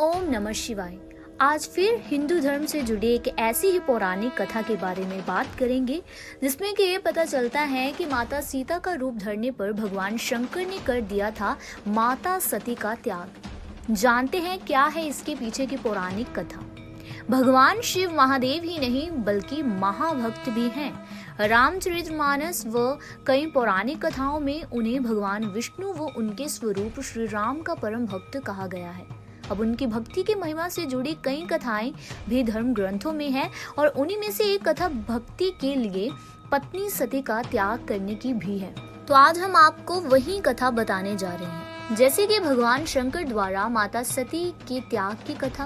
ओम नमः शिवाय। आज फिर हिंदू धर्म से जुड़ी एक ऐसी ही पौराणिक कथा के बारे में बात करेंगे जिसमें कि ये पता चलता है कि माता सीता का रूप धरने पर भगवान शंकर ने कर दिया था माता सती का त्याग। जानते हैं क्या है इसके पीछे की पौराणिक कथा। भगवान शिव महादेव ही नहीं बल्कि महाभक्त भी हैं। रामचरितमानस व कई पौराणिक कथाओं में उन्हें भगवान विष्णु व उनके स्वरूप श्री राम का परम भक्त कहा गया है। अब उनकी भक्ति की महिमा से जुड़ी कई कथाएं भी धर्म ग्रंथों में है और उन्हीं में से एक कथा भक्ति के लिए पत्नी सती का त्याग करने की भी है। तो आज हम आपको वही कथा बताने जा रहे हैं। जैसे कि भगवान शंकर द्वारा माता सती के त्याग की कथा।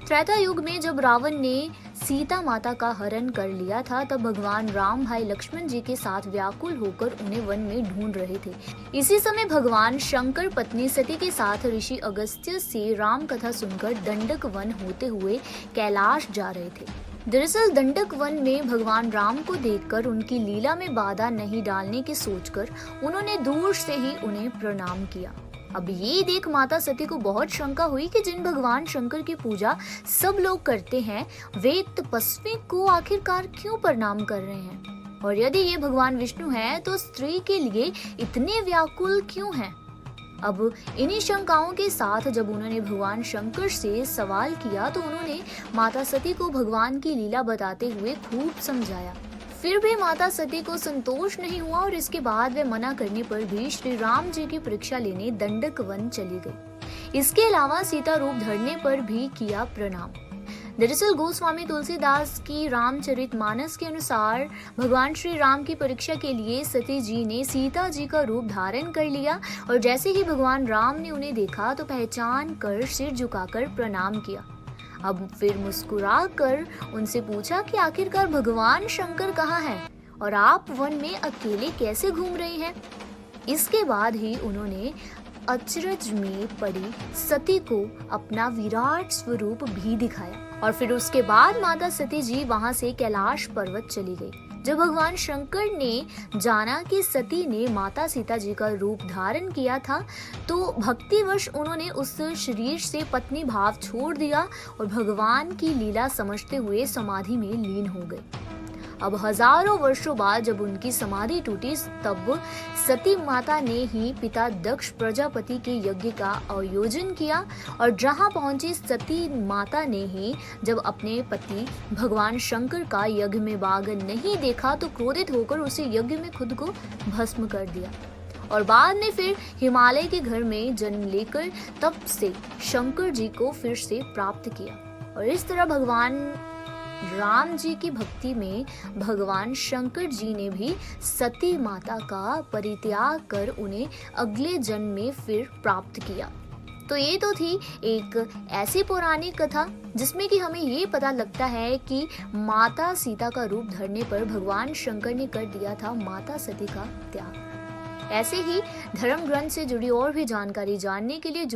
त्रेता युग में जब रावण ने सीता माता का हरण कर लिया था तब भगवान राम भाई लक्ष्मण जी के साथ व्याकुल होकर उन्हें वन में ढूंढ रहे थे। इसी समय भगवान शंकर पत्नी सती के साथ ऋषि अगस्त्य से राम कथा सुनकर दंडक वन होते हुए कैलाश जा रहे थे। दरअसल दंडक वन में भगवान राम को देखकर उनकी लीला में बाधा नहीं डालने की सोचकर उन्होंने दूर से ही उन्हें प्रणाम किया। अब ये देख माता सती को बहुत शंका हुई कि जिन भगवान शंकर की पूजा सब लोग करते हैं वे तपस्वी को आखिरकार क्यों प्रणाम कर रहे हैं, और यदि ये भगवान विष्णु हैं तो स्त्री के लिए इतने व्याकुल क्यों हैं। अब इन्हीं शंकाओं के साथ जब उन्होंने भगवान शंकर से सवाल किया तो उन्होंने माता सती को भगवान की लीला बताते हुए खूब समझाया। फिर भी माता सती को संतोष नहीं हुआ और इसके बाद वे मना करने पर भी श्री राम जी की परीक्षा लेने दंडक वन चली गई। इसके अलावा सीता रूप धरने पर भी किया प्रणाम। दरअसल गोस्वामी तुलसीदास की रामचरितमानस के अनुसार भगवान श्री राम की परीक्षा के लिए सती जी ने सीता जी का रूप धारण कर लिया और जैसे ही भगवान राम ने उन्हें देखा तो पहचान कर सिर झुकाकर प्रणाम किया। अब फिर मुस्कुरा कर उनसे पूछा कि आखिरकार भगवान शंकर कहाँ हैं और आप वन में अकेले कैसे घूम रहे हैं। इसके बाद ही उन्होंने अचरज में पड़ी सती को अपना विराट स्वरूप भी दिखाया और फिर उसके बाद माता सती जी वहां से कैलाश पर्वत चली गई। जब भगवान शंकर ने जाना कि सती ने माता सीता जी का रूप धारण किया था तो भक्तिवश उन्होंने उस शरीर से पत्नी भाव छोड़ दिया और भगवान की लीला समझते हुए समाधि में लीन हो गए। अब हजारों वर्षों बाद जब उनकी समाधि टूटी तब सती माता ने ही पिता दक्ष प्रजापति के यज्ञ का आयोजन किया और जहां पहुंची सती माता ने ही जब अपने पति भगवान शंकर का यज्ञ में भाग नहीं देखा तो क्रोधित होकर उसे यज्ञ में खुद को भस्म कर दिया और बाद में फिर हिमालय के घर में जन्म लेकर तब से शंकर जी को फिर से प्राप्त किया। और इस तरह भगवान राम जी की भक्ति में भगवान शंकर जी ने भी सती माता का परित्याग कर उन्हें अगले जन्म में फिर प्राप्त किया। तो ये तो थी एक ऐसी पौराणिक कथा जिसमें कि हमें ये पता लगता है कि माता सीता का रूप धरने पर भगवान शंकर ने कर दिया था माता सती का त्याग। ऐसे ही धर्म ग्रंथ से जुड़ी और भी जानकारी जानने के लिए